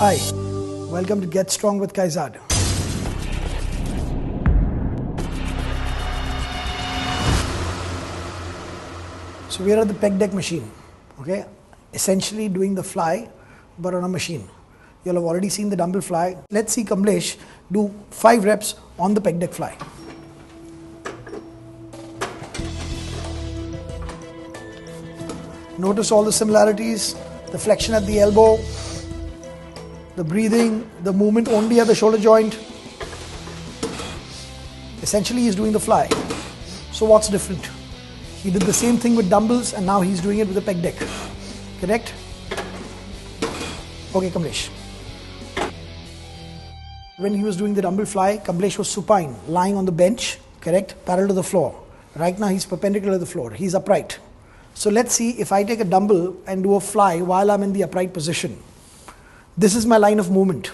Hi, welcome to Get Strong with Kaizzad. So we are at the peg deck machine, okay? Essentially doing the fly, but on a machine. You'll have already seen the dumbbell fly. Let's see Kamlesh do 5 reps on the peg deck fly. Notice all the similarities, the flexion at the elbow, the breathing, the movement only at the shoulder joint. Essentially he's doing the fly. So what's different? He did the same thing with dumbbells and now he's doing it with a peg deck. Correct? Okay, Kamlesh. When he was doing the dumbbell fly, Kamlesh was supine, lying on the bench, correct? Parallel to the floor. Right now he's perpendicular to the floor. He's upright. So let's see if I take a dumbbell and do a fly while I'm in the upright position. This is my line of movement.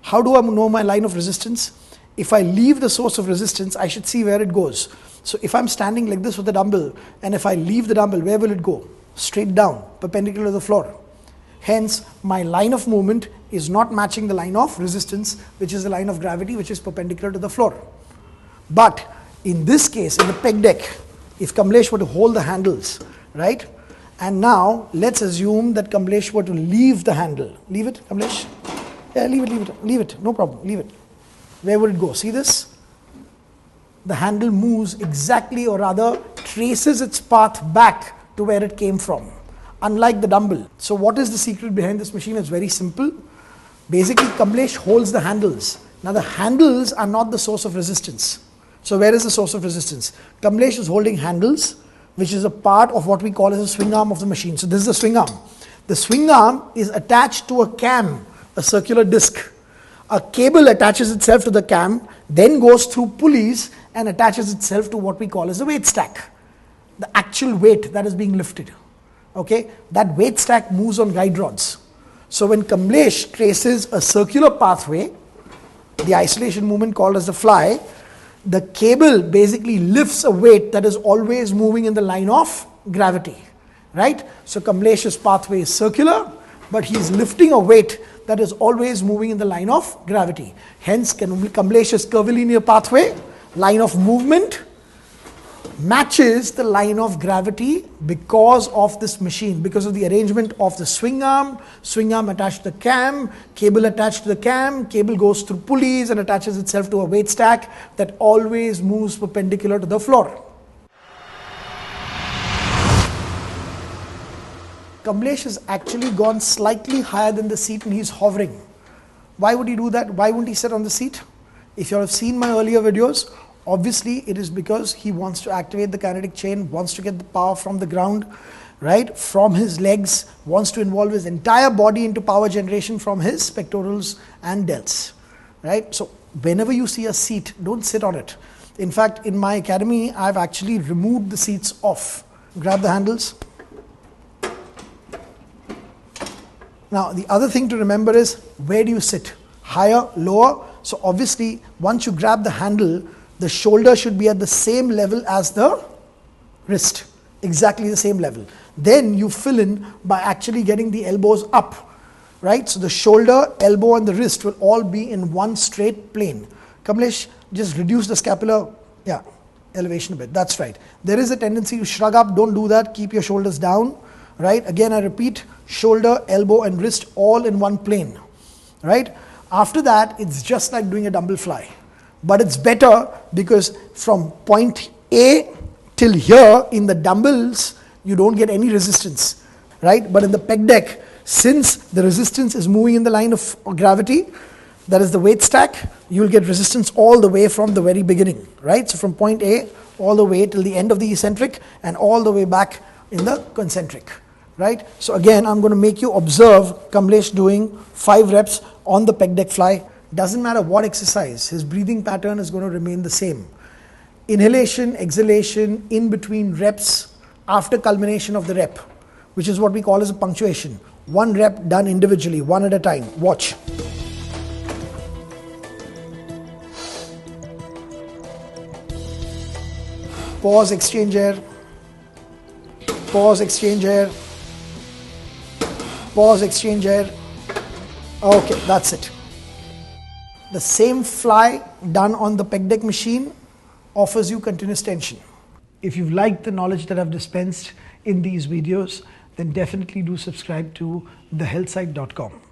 How do I know my line of resistance? If I leave the source of resistance, I should see where it goes. So if I'm standing like this with the dumbbell, and if I leave the dumbbell, where will it go? Straight down, perpendicular to the floor. Hence, my line of movement is not matching the line of resistance, which is the line of gravity, which is perpendicular to the floor. But in this case, in the peg deck, if Kamlesh were to hold the handles, right? And now, let's assume that Kamlesh were to leave the handle. Leave it, Kamlesh? Yeah, leave it, no problem, leave it. Where would it go? See this? The handle moves exactly, or rather traces its path back to where it came from, unlike the dumbbell. So what is the secret behind this machine? It's very simple. Basically, Kamlesh holds the handles. Now the handles are not the source of resistance. So where is the source of resistance? Kamlesh is holding handles, which is a part of what we call as a swing arm of the machine. So this is the swing arm. The swing arm is attached to a cam, a circular disc. A cable attaches itself to the cam, then goes through pulleys and attaches itself to what we call as a weight stack. The actual weight that is being lifted. Okay, that weight stack moves on guide rods. So when Kamlesh traces a circular pathway, the isolation movement called as the fly, the cable basically lifts a weight that is always moving in the line of gravity, right? So Kamlesh's pathway is circular, but he's lifting a weight that is always moving in the line of gravity. Hence, Kamlesh's curvilinear pathway, line of movement, matches the line of gravity because of this machine, because of the arrangement of the swing arm attached to the cam, cable attached to the cam, cable goes through pulleys and attaches itself to a weight stack that always moves perpendicular to the floor. Kamlesh has actually gone slightly higher than the seat and he's hovering. Why would he do that? Why wouldn't he sit on the seat? If you have seen my earlier videos, obviously it is because he wants to activate the kinetic chain, wants to get the power from the ground, right, from his legs, wants to involve his entire body into power generation from his pectorals and delts, right? So whenever you see a seat, don't sit on it. In fact, in my academy, I've actually removed the seats off. Grab the handles. Now, the other thing to remember is, where do you sit? Higher, lower? So obviously, once you grab the handle, the shoulder should be at the same level as the wrist, exactly the same level. Then you fill in by actually getting the elbows up, right? So the shoulder, elbow and the wrist will all be in one straight plane. Kamlesh, just reduce the scapular, elevation a bit, that's right. There is a tendency to shrug up, don't do that, keep your shoulders down, right? Again, I repeat, shoulder, elbow and wrist all in one plane, right? After that, it's just like doing a dumbbell fly. But it's better because from point A till here in the dumbbells, you don't get any resistance, right? But in the peg deck, since the resistance is moving in the line of gravity, that is the weight stack, you'll get resistance all the way from the very beginning, right? So from point A all the way till the end of the eccentric and all the way back in the concentric, right? So again, I'm going to make you observe Kamlesh doing 5 reps on the peg deck fly. Doesn't matter what exercise, his breathing pattern is going to remain the same. Inhalation, exhalation, in between reps, after culmination of the rep, which is what we call as a punctuation. 1 rep done individually, 1 at a time. Watch. Pause, exchange air. Pause, exchange air. Pause, exchange air. Okay, that's it. The same fly done on the pec deck machine offers you continuous tension. If you've liked the knowledge that I've dispensed in these videos, then definitely do subscribe to TheHealthSite.com.